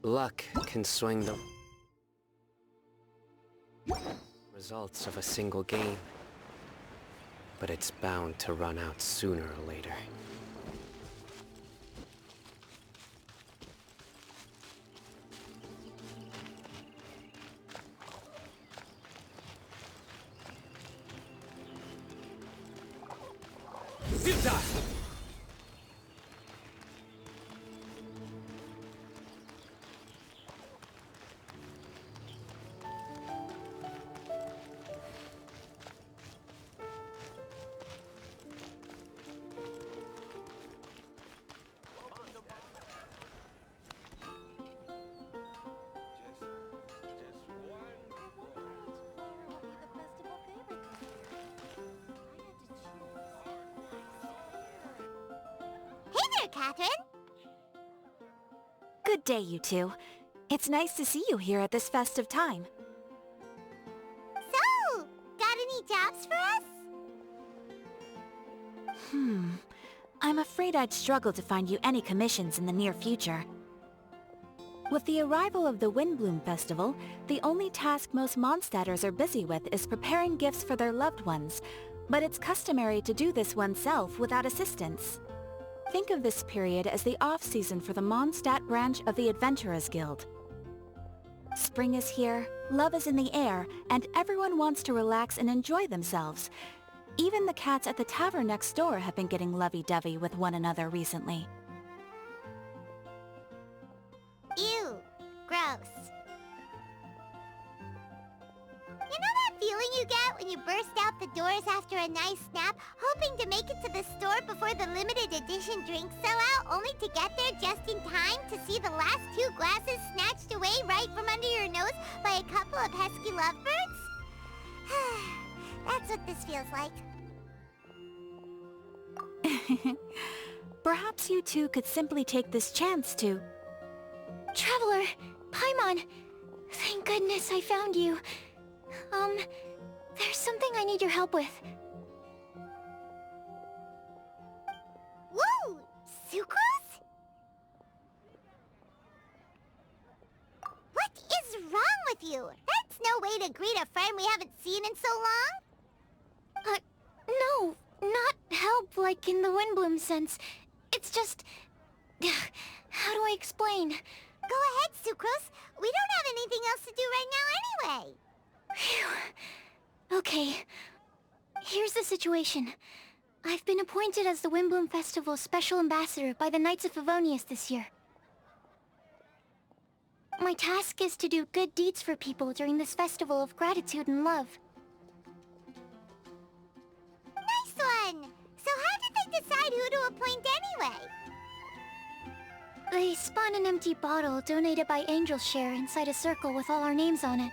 Luck can swing the results of a single game, but it's bound to run out sooner or later. Catherine? Good day, you two. It's nice to see you here at this festive time. So, got any jobs for us? I'm afraid I'd struggle to find you any commissions in the near future. With the arrival of the Windbloom Festival, the only task most Mondstadters are busy with is preparing gifts for their loved ones, but it's customary to do this oneself without assistance. Think of this period as the off-season for the Mondstadt branch of the Adventurers Guild. Spring is here, love is in the air, and everyone wants to relax and enjoy themselves. Even the cats at the tavern next door have been getting lovey-dovey with one another recently. Ew. Gross. You know that feeling you get when you burst out the doors after a nice nap, hoping to make it to the store before the limited edition drinks sell out, only to get there just in time to see the last 2 glasses snatched away right from under your nose by a couple of pesky lovebirds? That's what this feels like. Perhaps you two could simply take this chance to... Traveler! Paimon! Thank goodness I found you. There's something I need your help with. Whoa! Sucrose? What is wrong with you? That's no way to greet a friend we haven't seen in so long. No, not help like in the Windbloom sense. It's just... How do I explain? Go ahead, Sucrose. We don't have anything else to do right now anyway. Phew. Okay. Here's the situation. I've been appointed as the Windbloom Festival's special ambassador by the Knights of Favonius this year. My task is to do good deeds for people during this festival of gratitude and love. Nice one! So how did they decide who to appoint anyway? They spun an empty bottle donated by Angel's Share inside a circle with all our names on it.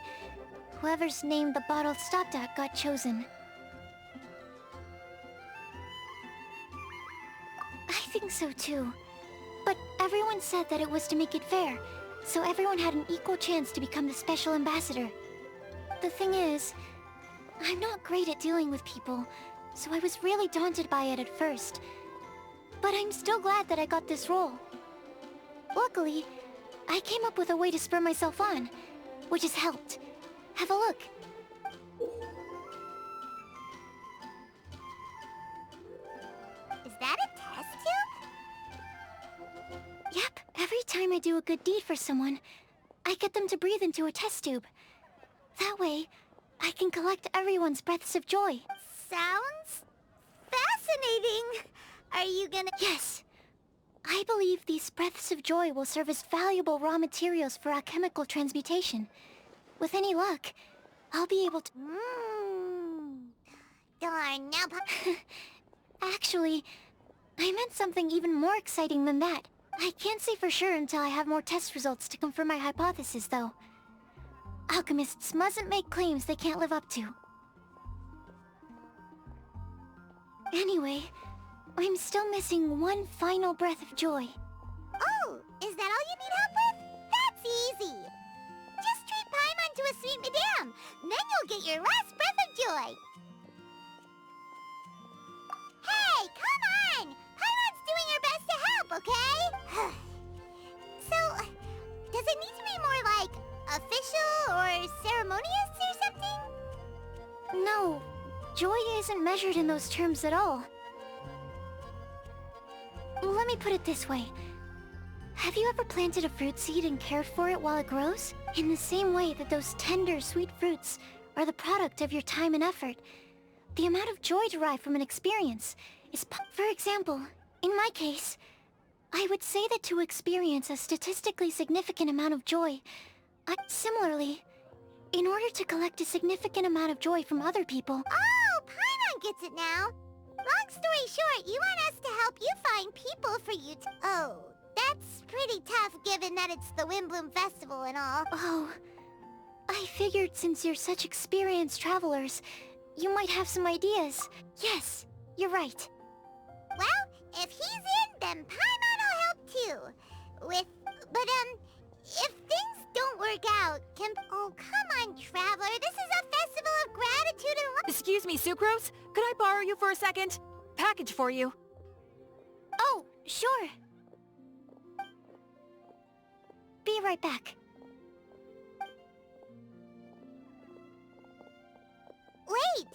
Whoever's name the bottle stopped at got chosen. I think so too. But everyone said that it was to make it fair, so everyone had an equal chance to become the special ambassador. The thing is, I'm not great at dealing with people, so I was really daunted by it at first. But I'm still glad that I got this role. Luckily, I came up with a way to spur myself on, which has helped. Have a look. Is that a test tube? Yep, every time I do a good deed for someone, I get them to breathe into a test tube. That way, I can collect everyone's breaths of joy. Sounds fascinating. Are you gonna... Yes. I believe these breaths of joy will serve as valuable raw materials for alchemical transmutation. With any luck, I'll be able to... Darn, now... Actually, I meant something even more exciting than that. I can't say for sure until I have more test results to confirm my hypothesis, though. Alchemists mustn't make claims they can't live up to. Anyway, I'm still missing one final breath of joy. Oh, is that all you need help with? That's easy. Just treat Paimon to a sweet madame. Then you'll get your last breath of joy. Hey, come on! Paimon's doing her best to help, okay? So, does it need isn't measured in those terms at all. Let me put it this way. Have you ever planted a fruit seed and cared for it while it grows? In the same way that those tender, sweet fruits are the product of your time and effort, the amount of joy derived from an experience is... For example, in my case, I would say that to experience a statistically significant amount of joy, similarly, in order to collect a significant amount of joy from other people... Oh, Paimon gets it now. Long story short, you want us to help you find people for you to... Oh, that's pretty tough given that it's the Windbloom Festival and all. Oh, I figured since you're such experienced travelers, you might have some ideas. Yes, you're right. Well, if he's in, then Paimon will help too. If things don't work out, can... Oh, come on, Traveler. This is a festival of gratitude and love. Excuse me, Sucrose? Could I borrow you for a second? Package for you. Oh, sure. Be right back. Wait,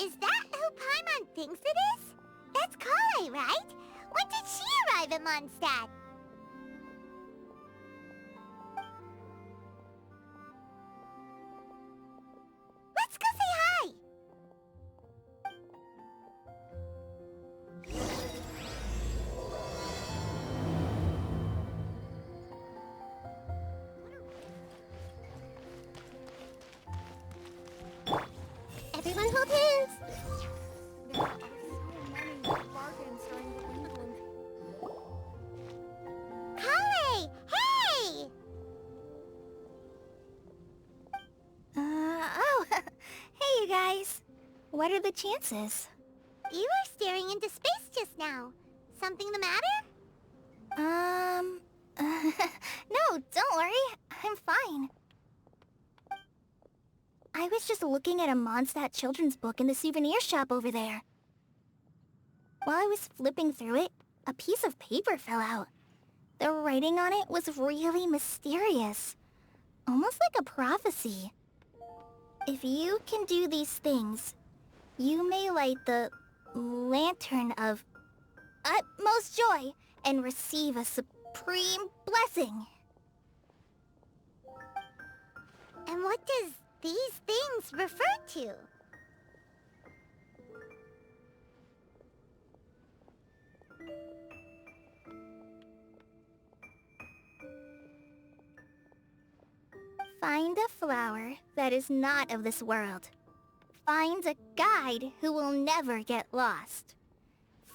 is that who Paimon thinks it is? That's Kale, right? When did she arrive at Mondstadt? Let's go say hi! Everyone hold hands! There are so many bargains during the Windbloom. Kale! Hey! Hey you guys. What are the chances? You were staring into space just now. Something the matter? No, don't worry. I'm fine. I was just looking at a Mondstadt children's book in the souvenir shop over there. While I was flipping through it, a piece of paper fell out. The writing on it was really mysterious. Almost like a prophecy. If you can do these things, you may light the lantern of utmost joy and receive a supreme blessing. And what does these things refer to? Find a flower that is not of this world. Find a guide who will never get lost.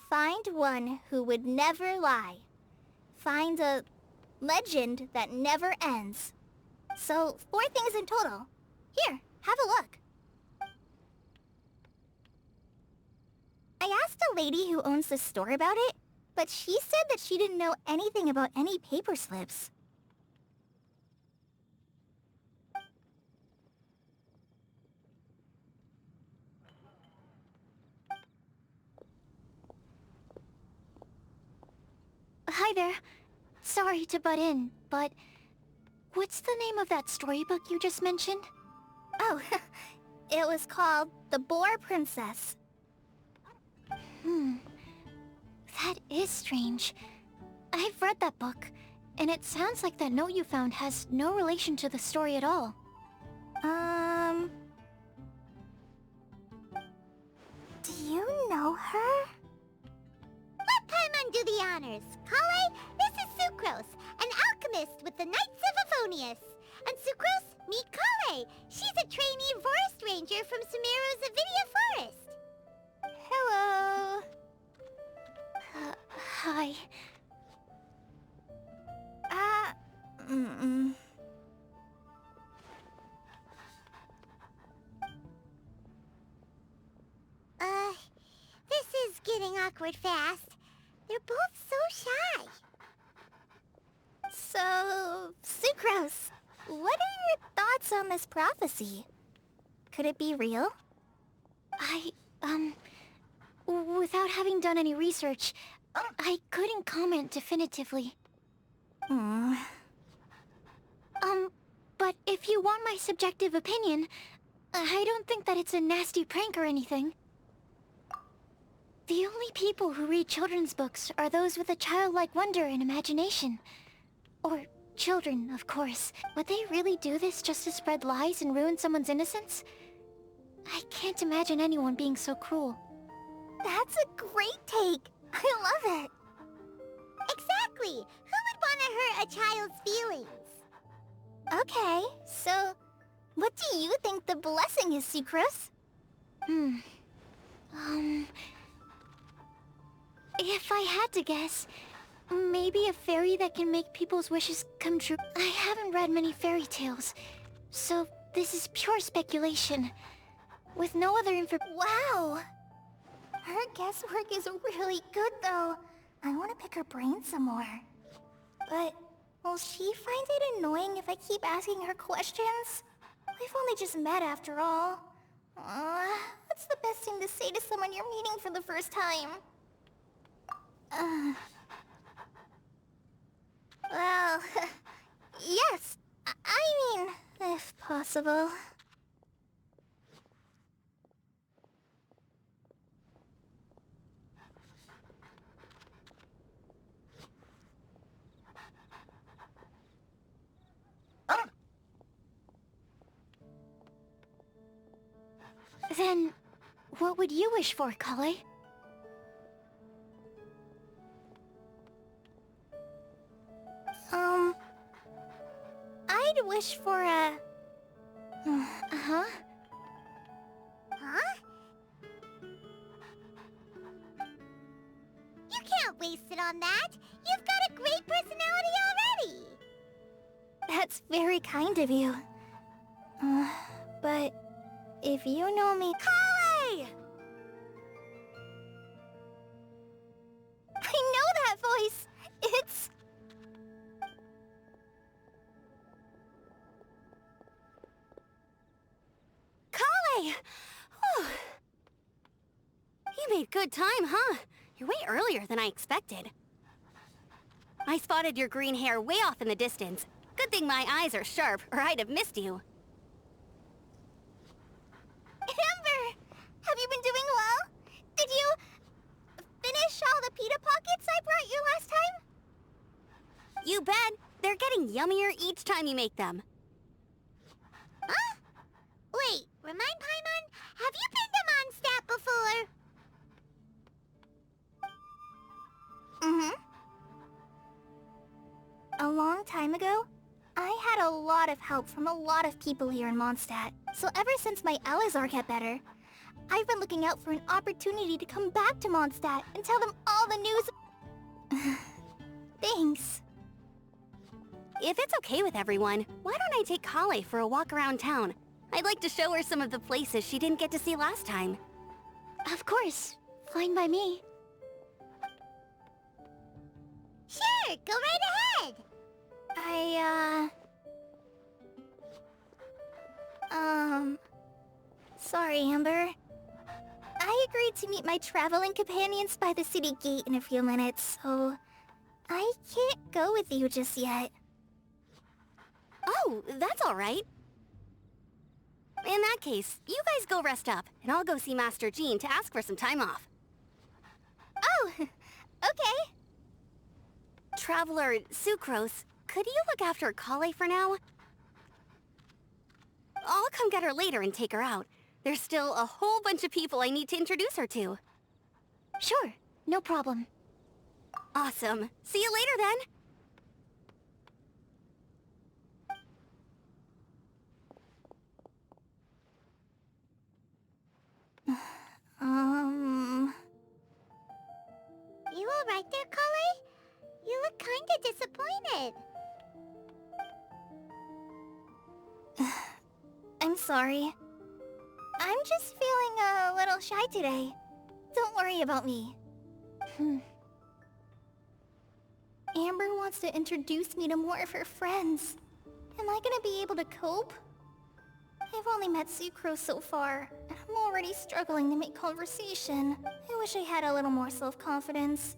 Find one who would never lie. Find a legend that never ends. So, 4 things in total. Here, have a look. I asked a lady who owns the store about it, but she said that she didn't know anything about any paper slips. Hi there. Sorry to butt in, but what's the name of that storybook you just mentioned? Oh, it was called The Boar Princess. That is strange. I've read that book, and it sounds like that note you found has no relation to the story at all. Do you know her? Let Paimon do the honors. Kale, this is Sucrose, an alchemist with the Knights of Euphonius. And Sucrose, meet Kale. She's a trainee forest ranger from Sumeru's Avidia Forest. Hello. Hi. This is getting awkward fast. They're both so shy. So, Sucrose, what are your thoughts on this prophecy? Could it be real? Without having done any research, I couldn't comment definitively. But if you want my subjective opinion, I don't think that it's a nasty prank or anything. The only people who read children's books are those with a childlike wonder and imagination. Or children, of course. Would they really do this just to spread lies and ruin someone's innocence? I can't imagine anyone being so cruel. That's a great take. I love it. Exactly. Who would want to hurt a child's feelings? Okay, so what do you think the blessing is, Sucrose? If I had to guess, maybe a fairy that can make people's wishes come true. I haven't read many fairy tales, so this is pure speculation. With no other Wow! Her guesswork is really good, though. I want to pick her brain some more. But will she find it annoying if I keep asking her questions? We've only just met after all. What's the best thing to say to someone you're meeting for the first time? Well, yes. I mean, if possible. Then, what would you wish for, Kale? I'd wish for a... Uh-huh. Huh? You can't waste it on that! You've got a great personality already! That's very kind of you. But if you know me... Kale! I know that voice! It's... Kale! Whew. You made good time, huh? You're way earlier than I expected. I spotted your green hair way off in the distance. Good thing my eyes are sharp, or I'd have missed you. Amber! Have you been doing well? Did you... finish all the pita pockets I brought you last time? You bet. They're getting yummier each time you make them. Huh? Wait, remind Paimon, have you been to Mondstadt before? A long time ago, I had a lot of help from a lot of people here in Mondstadt. So ever since my Elizar got better, I've been looking out for an opportunity to come back to Mondstadt and tell them all the news. Thanks. If it's okay with everyone, why don't I take Kale for a walk around town? I'd like to show her some of the places she didn't get to see last time. Of course. Fine by me. Sure, go right ahead. Sorry, Amber. I agreed to meet my traveling companions by the city gate in a few minutes, so I can't go with you just yet. Oh, that's all right. In that case, you guys go rest up, and I'll go see Master Jean to ask for some time off. Oh, okay. Traveler Sucrose, could you look after Kale for now? I'll come get her later and take her out. There's still a whole bunch of people I need to introduce her to. Sure, no problem. Awesome. See you later then. You alright there, Kale? You look kinda disappointed. I'm sorry. I'm just feeling a little shy today. Don't worry about me. Amber wants to introduce me to more of her friends. Am I gonna be able to cope? I've only met Sucrose so far, and I'm already struggling to make conversation. I wish I had a little more self-confidence.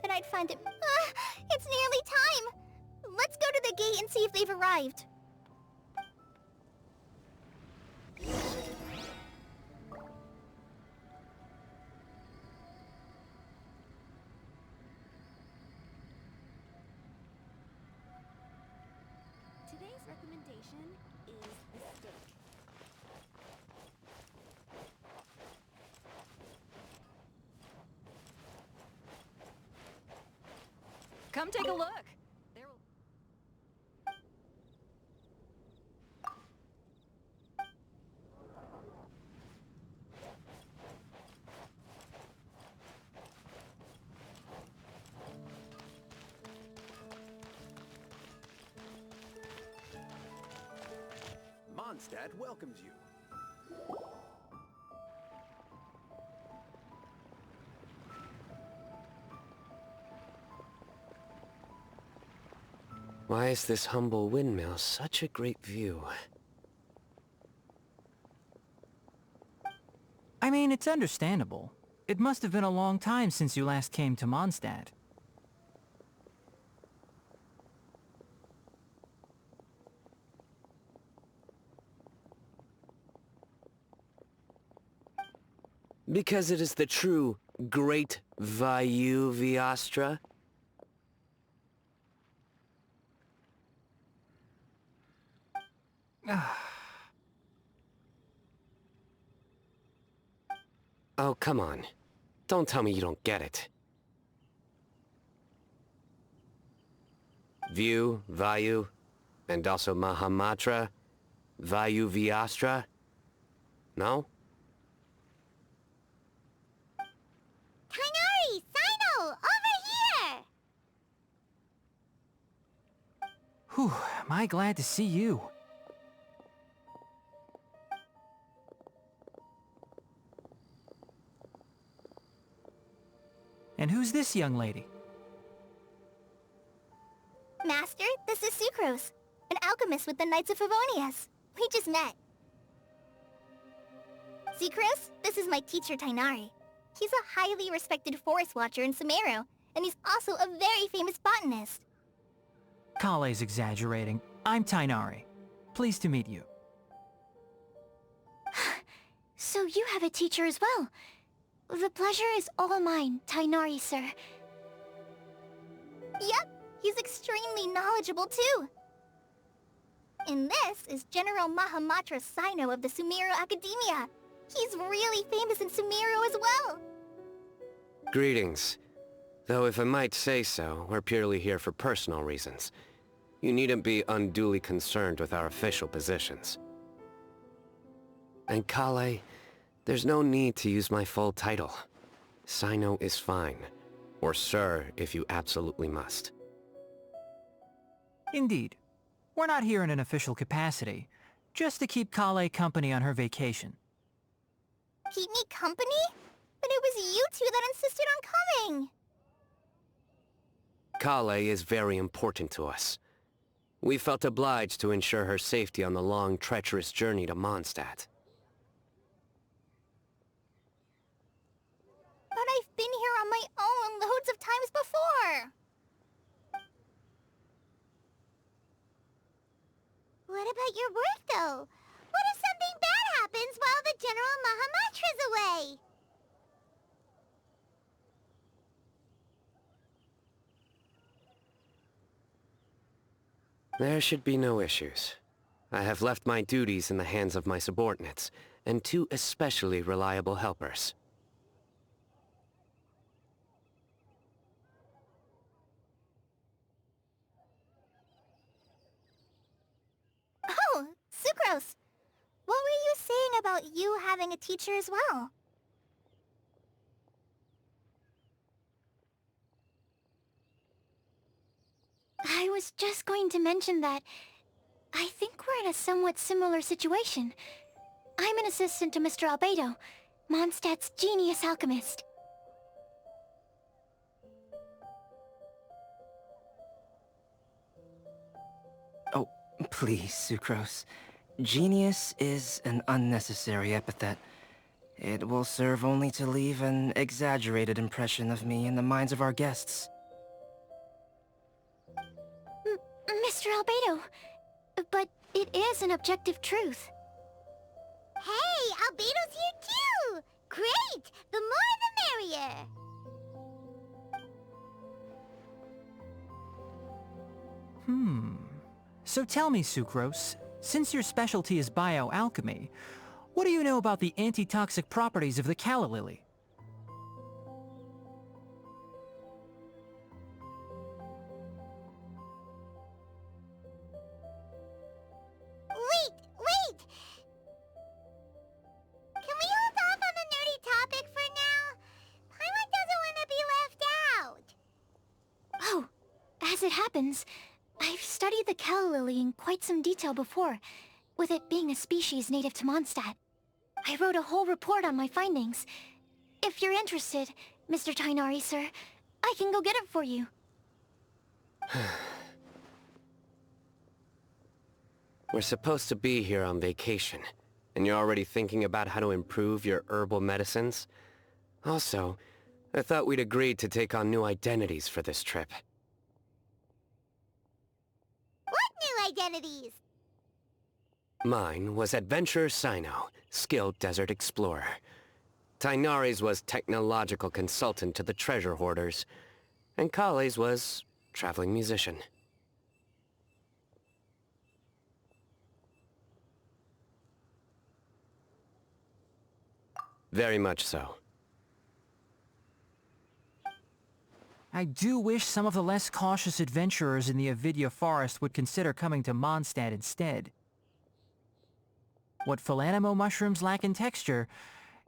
Then I'd find it... it's nearly time! Let's go to the gate and see if they've arrived. recommendation is the steak. Come take a look. There will... Mondstadt welcomes you. Why is this humble windmill such a great view? I mean, it's understandable. It must have been a long time since you last came to Mondstadt. Because it is the true Great Vayu Viastra? Oh, come on. Don't tell me you don't get it. View, Vayu, and also Mahamatra, Vayu Viastra? No? Kainari! Sino! Over here! Whew, am I glad to see you. And who's this young lady? Master, this is Sucrose, an alchemist with the Knights of Favonius. We just met. Sucrose, this is my teacher Tainari. He's a highly respected forest watcher in Sumeru, and he's also a very famous botanist. Kale's exaggerating. I'm Tainari. Pleased to meet you. So you have a teacher as well. The pleasure is all mine, Tainari, sir. Yep, he's extremely knowledgeable too. And this is General Mahamatra Sino of the Sumeru Academia. He's really famous in Sumeru as well. Greetings. Though if I might say so, we're purely here for personal reasons. You needn't be unduly concerned with our official positions. And Kale, there's no need to use my full title. Sino is fine. Or sir, if you absolutely must. Indeed. We're not here in an official capacity, just to keep Kale company on her vacation. Keep me company? But it was you two that insisted on coming. Kale is very important to us. We felt obliged to ensure her safety on the long, treacherous journey to Mondstadt. But I've been here on my own loads of times before. What about your work, though? What if something bad happens while the General Mahamatra's away? There should be no issues. I have left my duties in the hands of my subordinates, and two especially reliable helpers. Oh, Sucrose. What were you saying about you having a teacher as well? I was just going to mention that I think we're in a somewhat similar situation. I'm an assistant to Mr. Albedo, Mondstadt's genius alchemist. Oh, please, Sucrose. Genius is an unnecessary epithet. It will serve only to leave an exaggerated impression of me in the minds of our guests. Mr. Albedo, but it is an objective truth. Hey, Albedo's here too! Great! The more the merrier! So tell me, Sucrose, since your specialty is bioalchemy, what do you know about the antitoxic properties of the calla lily? Wait! Can we hold off on the nerdy topic for now? Paimon doesn't want to be left out. Oh, as it happens, I've studied the calla lily in quite some detail before, with it being a species native to Mondstadt. I wrote a whole report on my findings. If you're interested, Mr. Tainari, sir, I can go get it for you. We're supposed to be here on vacation, and you're already thinking about how to improve your herbal medicines? Also, I thought we'd agreed to take on new identities for this trip. What new identities? Mine was Adventurer Sino, skilled desert explorer. Tainari's was technological consultant to the treasure hoarders, and Kale's was traveling musician. Very much so. I do wish some of the less cautious adventurers in the Avidya forest would consider coming to Mondstadt instead. What Philanimo mushrooms lack in texture,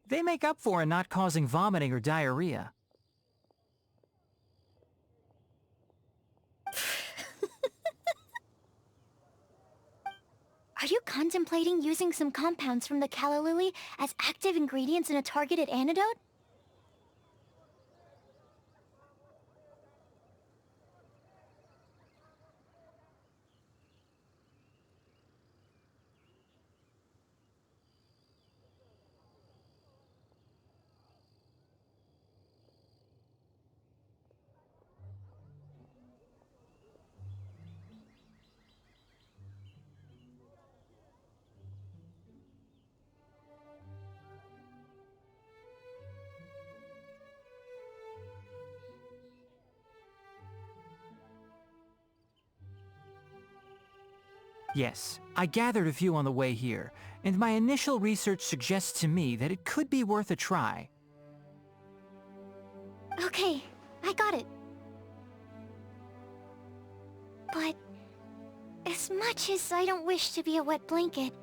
they make up for in not causing vomiting or diarrhea. Are you contemplating using some compounds from the calla lily as active ingredients in a targeted antidote? Yes, I gathered a few on the way here, and my initial research suggests to me that it could be worth a try. Okay, I got it. But as much as I don't wish to be a wet blanket,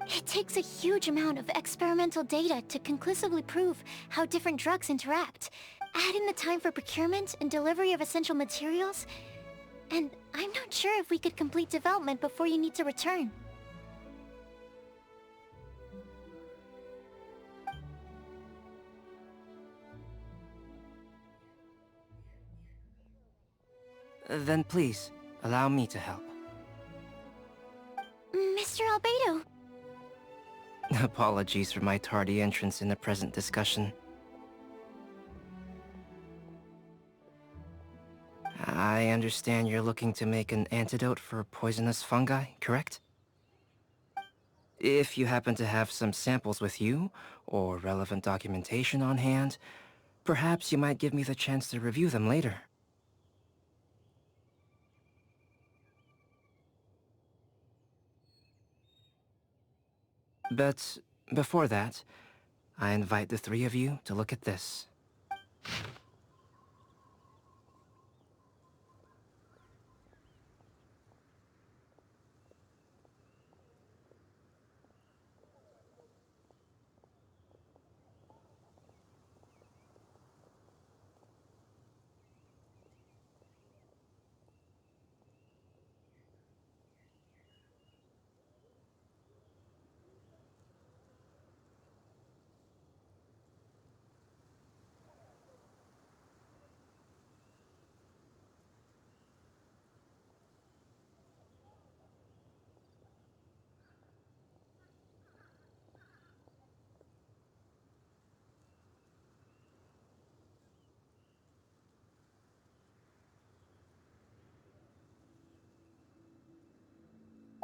it takes a huge amount of experimental data to conclusively prove how different drugs interact. Add in the time for procurement and delivery of essential materials, and I'm not sure if we could complete development before you need to return. Then please, allow me to help. Mr. Albedo! Apologies for my tardy entrance in the present discussion. I understand you're looking to make an antidote for poisonous fungi, correct? If you happen to have some samples with you, or relevant documentation on hand, perhaps you might give me the chance to review them later. But before that, I invite the three of you to look at this.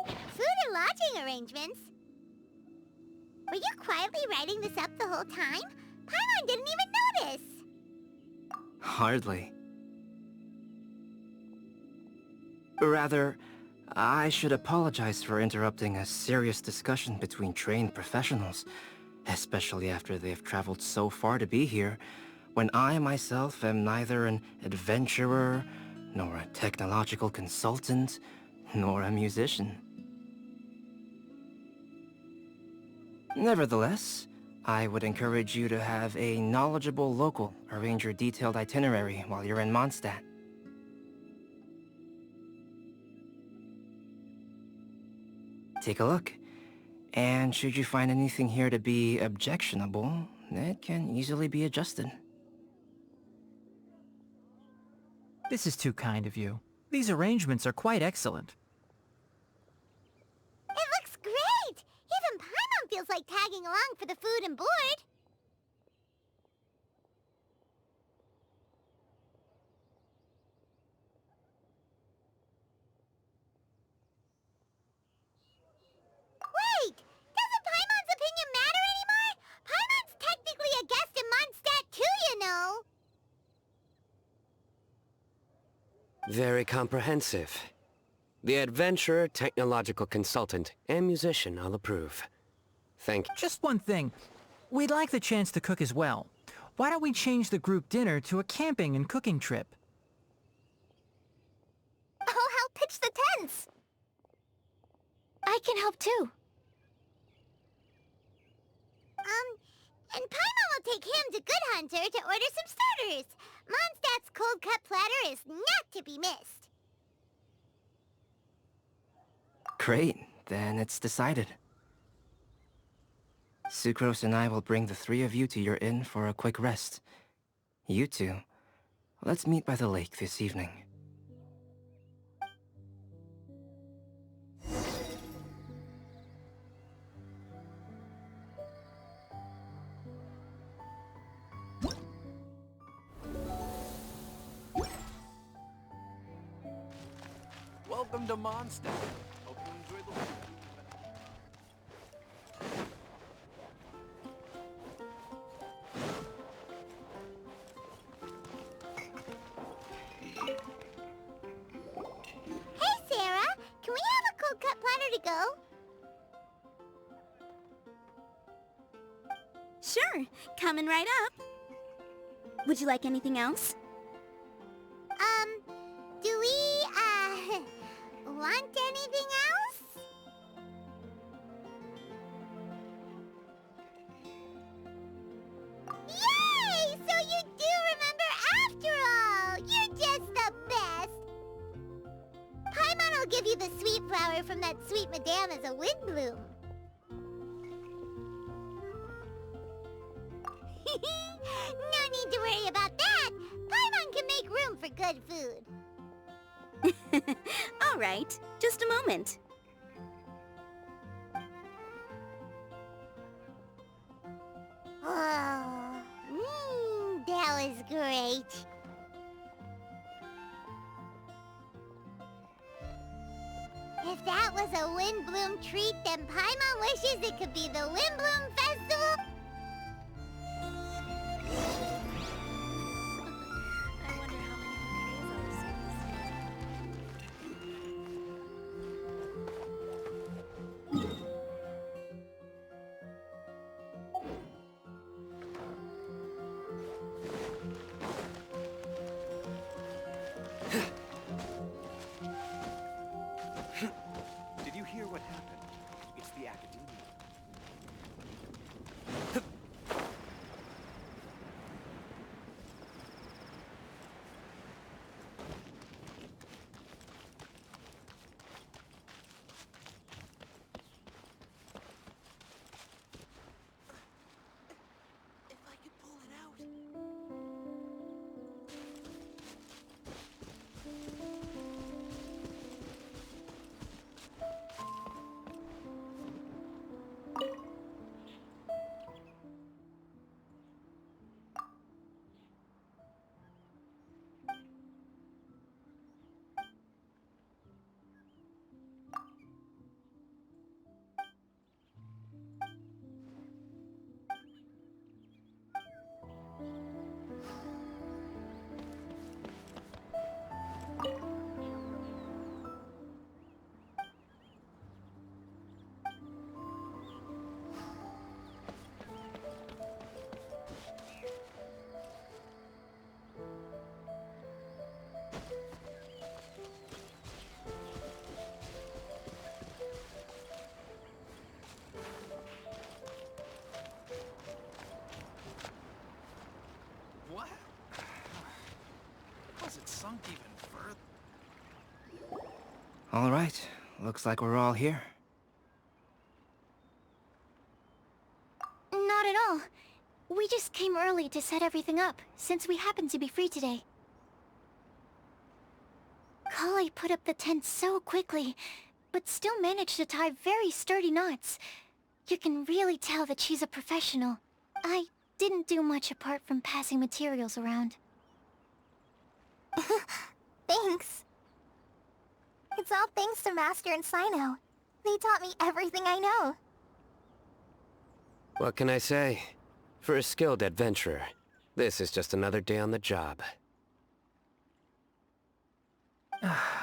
Food and lodging arrangements? Were you quietly writing this up the whole time? Paimon didn't even notice! Hardly. Rather, I should apologize for interrupting a serious discussion between trained professionals, especially after they've traveled so far to be here, when I myself am neither an adventurer, nor a technological consultant, nor a musician. Nevertheless, I would encourage you to have a knowledgeable local arrange your detailed itinerary while you're in Mondstadt. Take a look, and should you find anything here to be objectionable, it can easily be adjusted. This is too kind of you. These arrangements are quite excellent. It looks great! Even Paimon feels like tagging along for the food and board. Wait! Doesn't Paimon's opinion matter anymore? Paimon's technically a guest in Mondstadt too, you know! Very comprehensive. The adventurer, technological consultant, and musician I'll approve. Thank you. Just one thing. We'd like the chance to cook as well. Why don't we change the group dinner to a camping and cooking trip? I'll help pitch the tents! I can help too. And Paimon will take him to Good Hunter to order some starters. Mondstadt's cold-cut platter is not to be missed. Great, then it's decided. Sucrose and I will bring the three of you to your inn for a quick rest. You two, let's meet by the lake this evening. Welcome to Mondstadt. Hope you enjoy the weather. Hey, Sarah! Can we have a cold-cut platter to go? Sure, coming right up. Would you like anything else? Do we, want anything else? Yay! So you do remember after all! You're just the best! Paimon will give you the sweet flower from that sweet madame as a wind bloom. No need to worry about that! Paimon can make room for good food. All right, just a moment. Oh, that was great. If that was a Windbloom treat, then Paimon wishes it could be the Windbloom Festival. I wonder how Did you hear what happened? It's the Academia. sunk even further. All right, looks like we're all here. Not at all. We just came early to set everything up, since we happen to be free today. Kale put up the tent so quickly, but still managed to tie very sturdy knots. You can really tell that she's a professional. I didn't do much apart from passing materials around. Thanks. It's all thanks to Master and Sino. They taught me everything I know. What can I say? For a skilled adventurer, this is just another day on the job.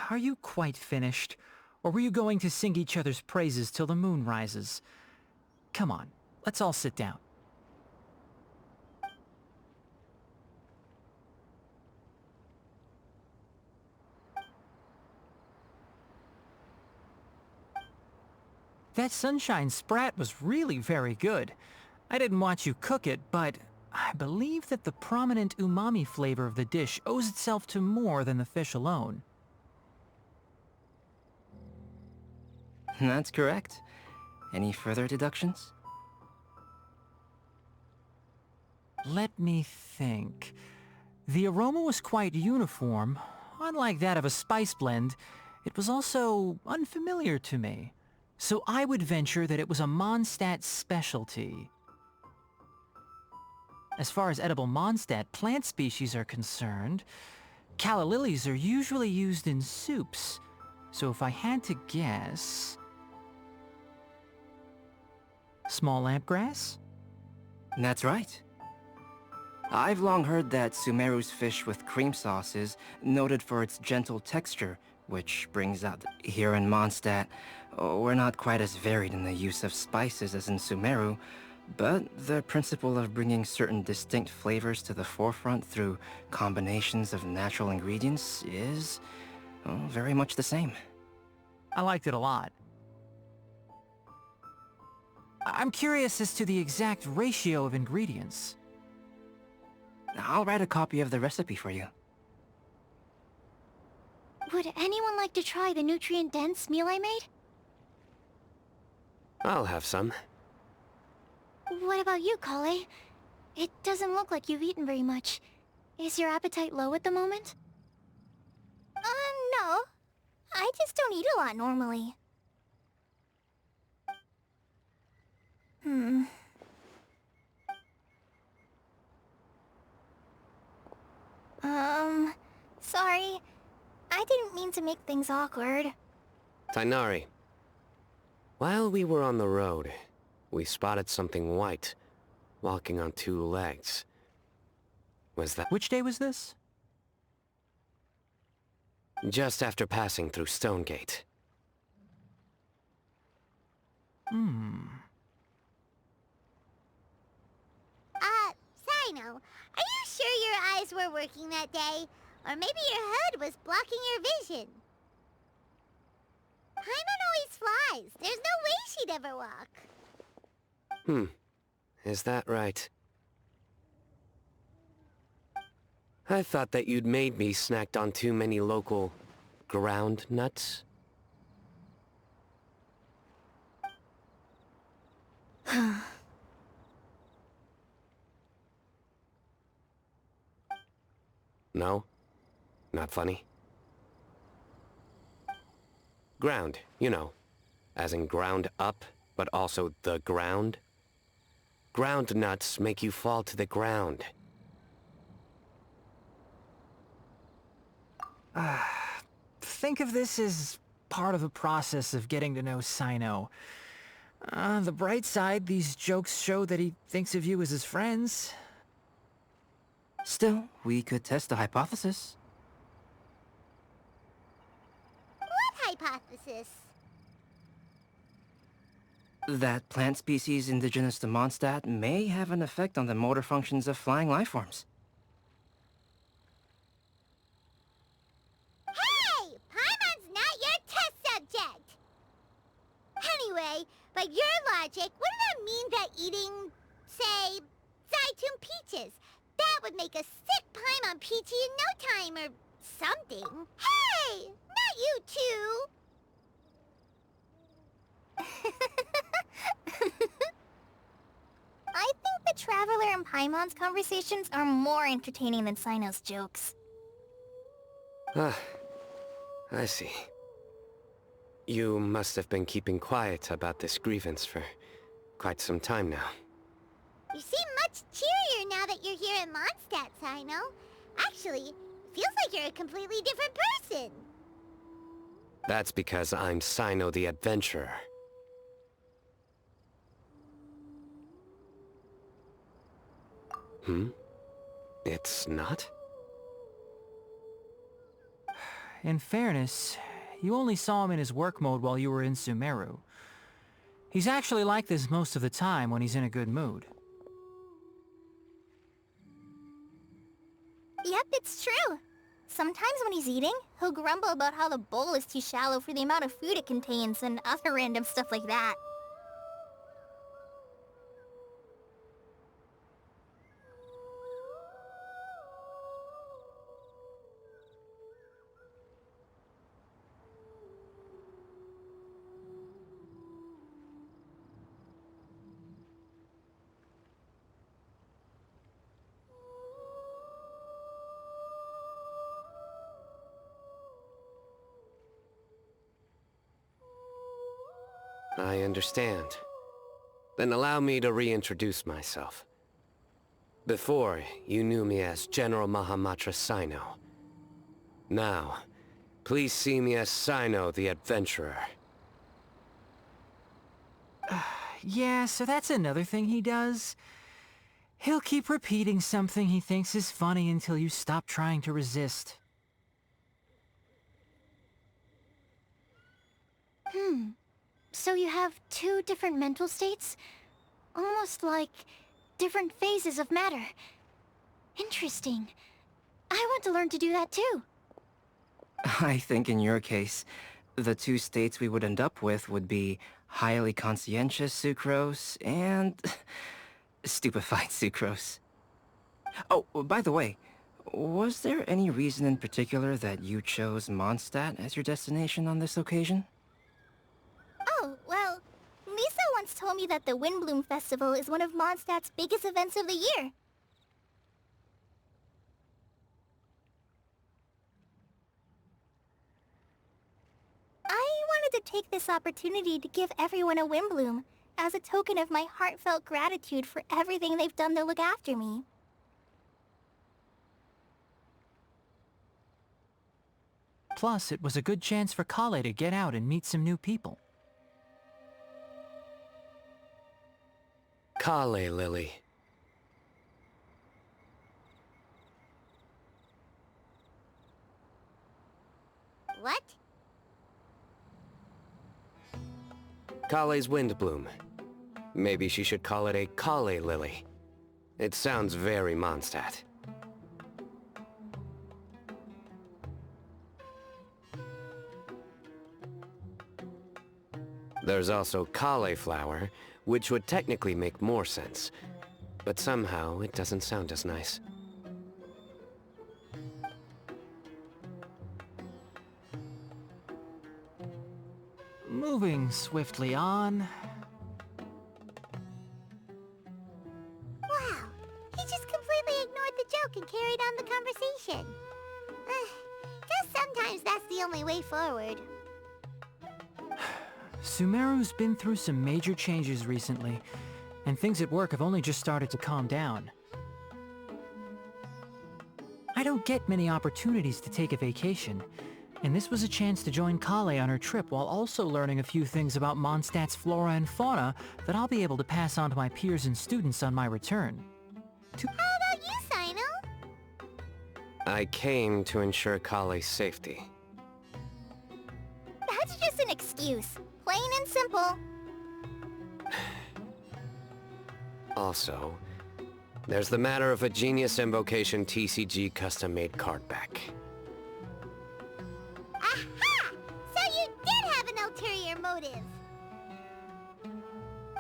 Are you quite finished? Or were you going to sing each other's praises till the moon rises? Come on, let's all sit down. That sunshine sprat was really very good. I didn't watch you cook it, but I believe that the prominent umami flavor of the dish owes itself to more than the fish alone. That's correct. Any further deductions? Let me think. The aroma was quite uniform. Unlike that of a spice blend, it was also unfamiliar to me. So I would venture that it was a Mondstadt specialty. As far as edible Mondstadt plant species are concerned, calla lilies are usually used in soups. So if I had to guess... small lampgrass? That's right. I've long heard that Sumeru's fish with cream sauce is noted for its gentle texture, which brings out here in Mondstadt, we're not quite as varied in the use of spices as in Sumeru, but the principle of bringing certain distinct flavors to the forefront through combinations of natural ingredients is, well, very much the same. I liked it a lot. I'm curious as to the exact ratio of ingredients. I'll write a copy of the recipe for you. Would anyone like to try the nutrient-dense meal I made? I'll have some. What about you, Kale? It doesn't look like you've eaten very much. Is your appetite low at the moment? No. I just don't eat a lot normally. Sorry. I didn't mean to make things awkward. Tainari. While we were on the road, we spotted something white, walking on two legs. Was that... Which day was this? just after passing through Stonegate. Sino, are you sure your eyes were working that day? Or maybe your hood was blocking your vision? Paimon always flies. There's no way she'd ever walk. Is that right? I thought that you'd made me snacked on too many local... ground nuts? No? Not funny? Ground, you know. As in ground up, but also the ground. Ground nuts make you fall to the ground. Think of this as part of the process of getting to know Sino. On the bright side, these jokes show that he thinks of you as his friends. Still, we could test the hypothesis. What hypothesis? That plant species indigenous to Mondstadt may have an effect on the motor functions of flying lifeforms. Hey! Paimon's not your test subject! Anyway, by your logic, wouldn't that mean that eating, say, Zaitun peaches, that would make a sick Paimon peachy in no time, or something. Hey! Not you two! I think the Traveler and Paimon's conversations are more entertaining than Sino's jokes. Ah, I see. You must have been keeping quiet about this grievance for quite some time now. You seem much cheerier now that you're here in Mondstadt, Sino. Actually, feels like you're a completely different person. That's because I'm Sino the Adventurer. It's not? In fairness, you only saw him in his work mode while you were in Sumeru. He's actually like this most of the time when he's in a good mood. Yep, it's true. Sometimes when he's eating, he'll grumble about how the bowl is too shallow for the amount of food it contains and other random stuff like that. I understand. Then allow me to reintroduce myself. Before, you knew me as General Mahamatra Sino. Now, please see me as Sino the Adventurer. Yeah, so that's another thing he does. He'll keep repeating something he thinks is funny until you stop trying to resist. So you have two different mental states? Almost like different phases of matter. Interesting. I want to learn to do that too. I think in your case, the two states we would end up with would be highly conscientious sucrose and stupefied sucrose. Oh, by the way, was there any reason in particular that you chose Mondstadt as your destination on this occasion? Oh, well, Lisa once told me that the Windbloom Festival is one of Mondstadt's biggest events of the year. I wanted to take this opportunity to give everyone a Windbloom, as a token of my heartfelt gratitude for everything they've done to look after me. Plus, it was a good chance for Kale to get out and meet some new people. Kale, Lily. What? Kale's Windbloom. Maybe she should call it a Kale Lily. It sounds very Mondstadt. There's also cauliflower, which would technically make more sense. But somehow, it doesn't sound as nice. Moving swiftly on. Wow, he just completely ignored the joke and carried on the conversation. Guess sometimes that's the only way forward. Sumeru's been through some major changes recently, and things at work have only just started to calm down. I don't get many opportunities to take a vacation, and this was a chance to join Kale on her trip while also learning a few things about Mondstadt's flora and fauna that I'll be able to pass on to my peers and students on my return. How about you, Sino? I came to ensure Kale's safety. That's just an excuse. Plain and simple. Also, there's the matter of a Genius Invocation TCG custom-made card back. Aha! So you did have an ulterior motive.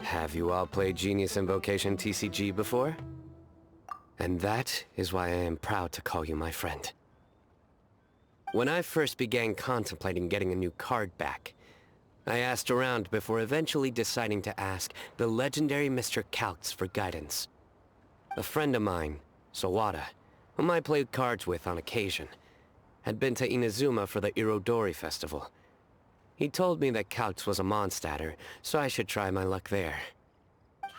Have you all played Genius Invocation TCG before? And that is why I am proud to call you my friend. When I first began contemplating getting a new card back, I asked around before eventually deciding to ask the legendary Mr. Calx for guidance. A friend of mine, Sawada, whom I played cards with on occasion, had been to Inazuma for the Irodori festival. He told me that Calx was a Mondstatter, so I should try my luck there.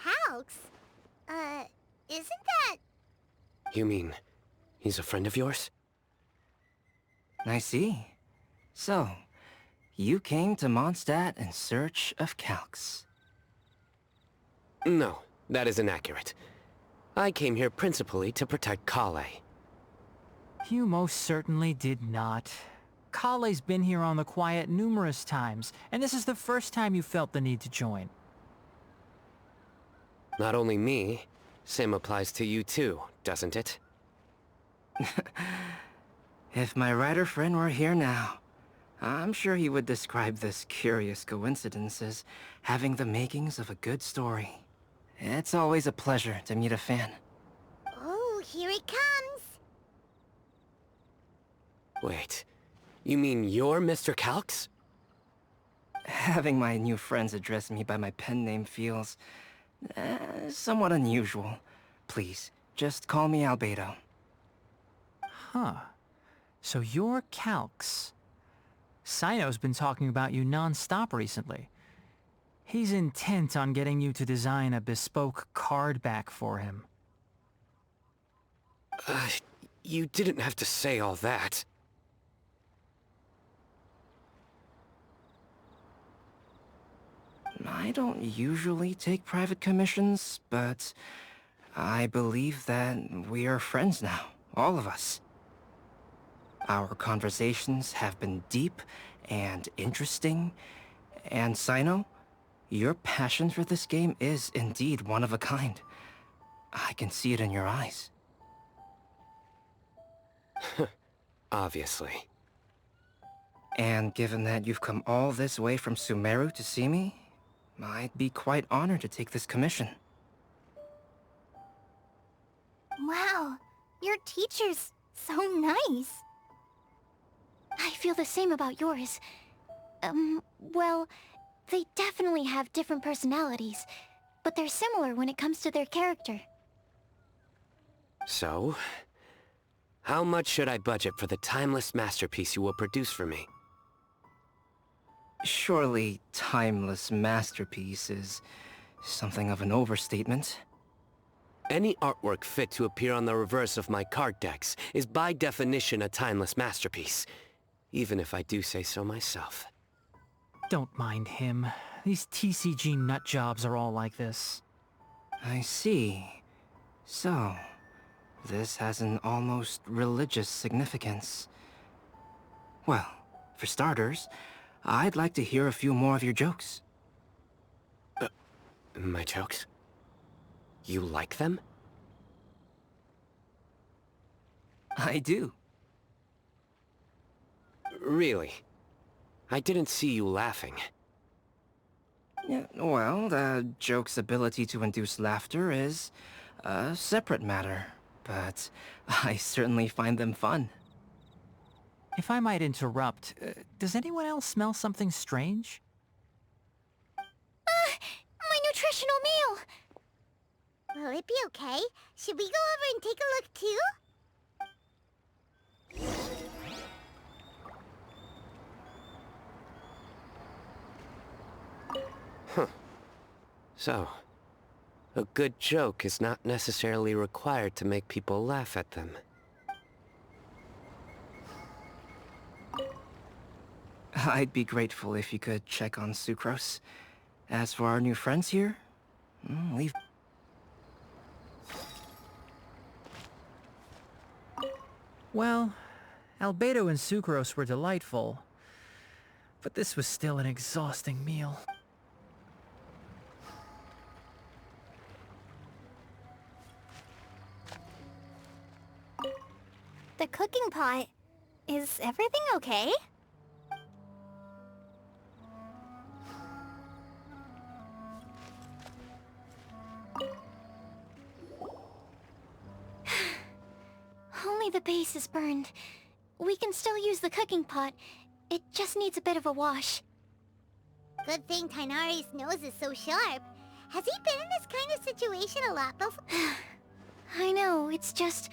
Calx? Isn't that... You mean, he's a friend of yours? I see. So, you came to Mondstadt in search of Calx. No, that is inaccurate. I came here principally to protect Kale. You most certainly did not. Kale's been here on the quiet numerous times, and this is the first time you felt the need to join. Not only me, same applies to you too, doesn't it? If my writer friend were here now, I'm sure he would describe this curious coincidence as having the makings of a good story. It's always a pleasure to meet a fan. Oh, here it comes! Wait, you mean you're Mr. Calx? Having my new friends address me by my pen name feels... somewhat unusual. Please, just call me Albedo. Huh. So you're Calx. Sino's been talking about you non-stop recently. He's intent on getting you to design a bespoke card back for him. You didn't have to say all that. I don't usually take private commissions, but I believe that we are friends now, all of us. Our conversations have been deep and interesting, and Sino, your passion for this game is indeed one of a kind. I can see it in your eyes. Obviously. And given that you've come all this way from Sumeru to see me, I'd be quite honored to take this commission. Wow, your teacher's so nice. I feel the same about yours. Well, they definitely have different personalities, but they're similar when it comes to their character. So, how much should I budget for the timeless masterpiece you will produce for me? Surely, timeless masterpiece is something of an overstatement. Any artwork fit to appear on the reverse of my card decks is by definition a timeless masterpiece, even if I do say so myself. Don't mind him. These TCG nutjobs are all like this. I see. So, this has an almost religious significance. Well, for starters, I'd like to hear a few more of your jokes. My jokes? You like them? I do. Really? I didn't see you laughing. Yeah, well, the joke's ability to induce laughter is a separate matter, but I certainly find them fun. If I might interrupt, does anyone else smell something strange? My nutritional meal! Will it be okay? Should we go over and take a look too? So, a good joke is not necessarily required to make people laugh at them. I'd be grateful if you could check on Sucrose. As for our new friends here, leave... Well, Albedo and Sucrose were delightful, but this was still an exhausting meal. The cooking pot. Is everything okay? Only the base is burned. We can still use the cooking pot. It just needs a bit of a wash. Good thing Tainari's nose is so sharp. Has he been in this kind of situation a lot before? I know, it's just...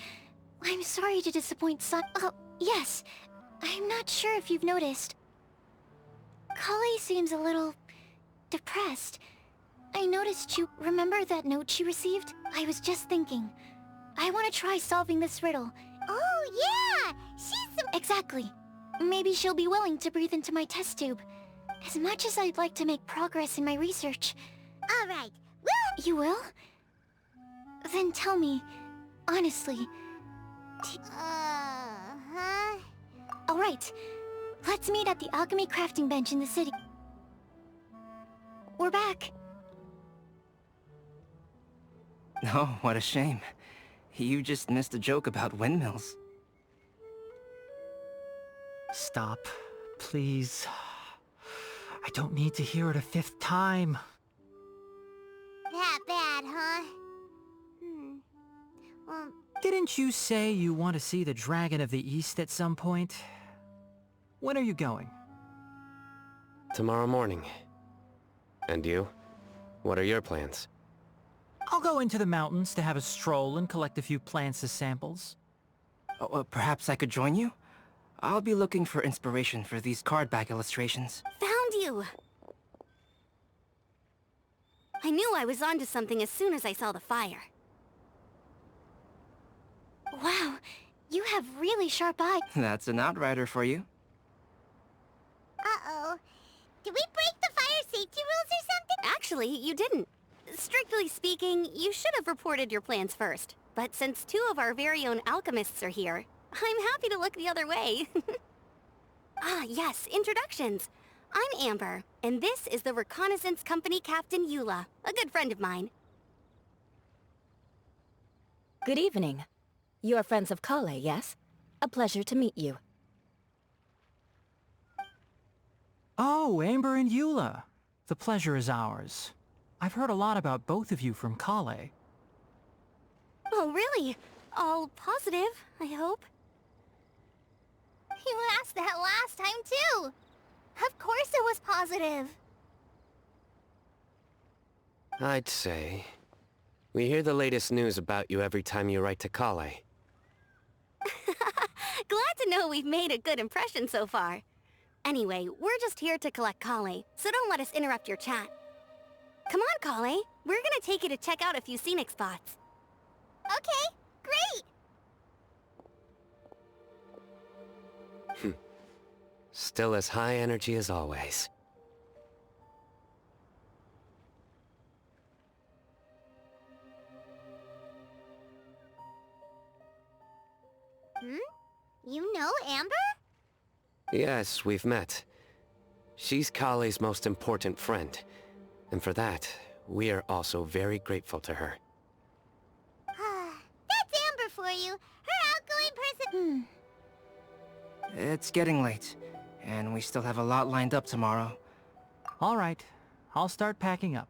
I'm sorry to disappoint Oh, yes. I'm not sure if you've noticed. Kali seems a little... depressed. I noticed you... Remember that note she received? I was just thinking. I want to try solving this riddle. Oh, yeah! She's so... Exactly. Maybe she'll be willing to breathe into my test tube. As much as I'd like to make progress in my research... Alright, well... You will? Then tell me, honestly... Huh? Alright. Let's meet at the alchemy crafting bench in the city. We're back. Oh, what a shame. You just missed a joke about windmills. Stop, please. I don't need to hear it a 5th time. That bad, huh? Well... Didn't you say you want to see the Dragon of the East at some point? When are you going? Tomorrow morning. And you? What are your plans? I'll go into the mountains to have a stroll and collect a few plants as samples. Oh, perhaps I could join you? I'll be looking for inspiration for these card back illustrations. Found you! I knew I was onto something as soon as I saw the fire. Wow, you have really sharp eyes. That's an outrider for you. Uh-oh. Did we break the fire safety rules or something? Actually, you didn't. Strictly speaking, you should have reported your plans first. But since 2 of our very own alchemists are here, I'm happy to look the other way. Ah, yes, introductions. I'm Amber, and this is the Reconnaissance Company Captain Eula, a good friend of mine. Good evening. You are friends of Kale, yes? A pleasure to meet you. Oh, Amber and Eula. The pleasure is ours. I've heard a lot about both of you from Kale. Oh, really? All positive, I hope. You asked that last time, too! Of course it was positive! I'd say... We hear the latest news about you every time you write to Kale. Glad to know we've made a good impression so far. Anyway, we're just here to collect Kale, so don't let us interrupt your chat. Come on, Kale. We're gonna take you to check out a few scenic spots. Okay, great! Still as high energy as always. You know Amber? Yes, we've met. She's Kale's most important friend. And for that, we are also very grateful to her. That's Amber for you. Her outgoing person... It's getting late, and we still have a lot lined up tomorrow. All right, I'll start packing up.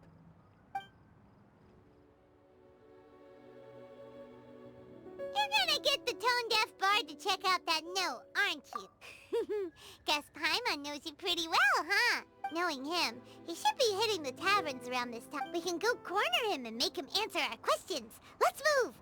You're gonna get the tone-deaf bard to check out that note, aren't you? Guess Paimon knows you pretty well, huh? Knowing him, he should be hitting the taverns around this time. We can go corner him and make him answer our questions. Let's move!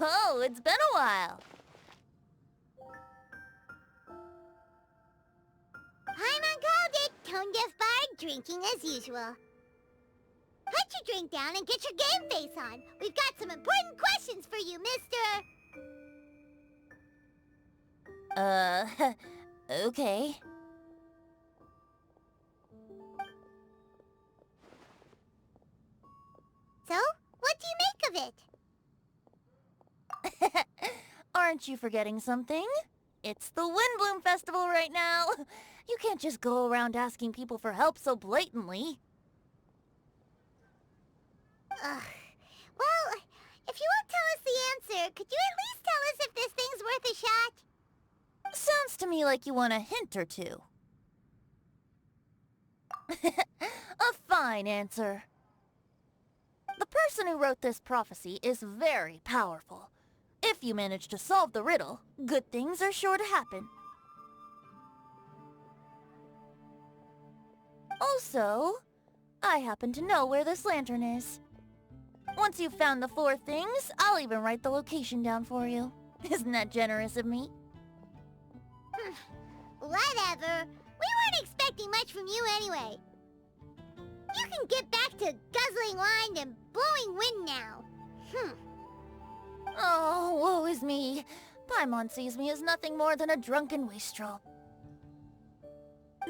Oh, it's been a while. Paimon called it! Tone-deaf bard drinking as usual. Put your drink down and get your game face on. We've got some important questions for you, mister. Okay. So, what do you make of it? Our Aren't you forgetting something? It's the Windbloom Festival right now. You can't just go around asking people for help so blatantly. Ugh. Well, if you won't tell us the answer, could you at least tell us if this thing's worth a shot? Sounds to me like you want a hint or two. A fine answer. The person who wrote this prophecy is very powerful. If you manage to solve the riddle, good things are sure to happen. Also, I happen to know where this lantern is. Once you've found the 4 things, I'll even write the location down for you. Isn't that generous of me? Whatever. We weren't expecting much from you anyway. You can get back to guzzling wine and blowing wind now. Oh, woe is me. Paimon sees me as nothing more than a drunken wastrel.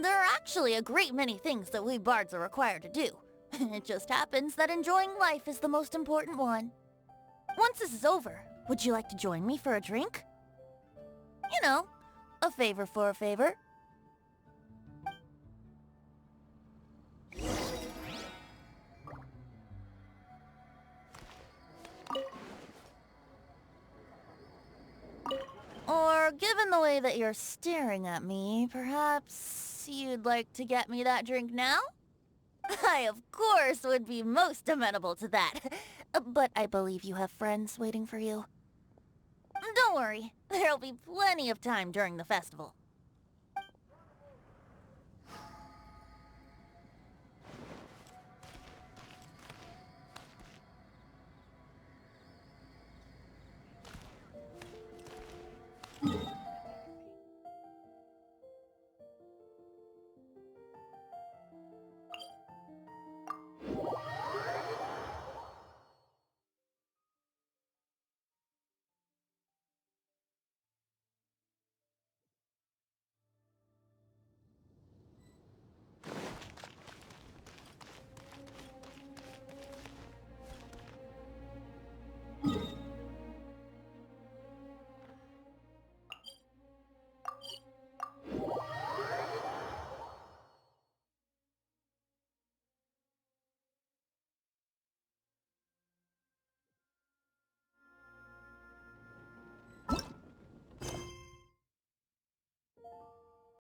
There are actually a great many things that we bards are required to do. It just happens that enjoying life is the most important one. Once this is over, would you like to join me for a drink? You know, a favor for a favor. Or, given the way that you're staring at me, perhaps you'd like to get me that drink now? I, of course, would be most amenable to that. But I believe you have friends waiting for you. Don't worry, there'll be plenty of time during the festival.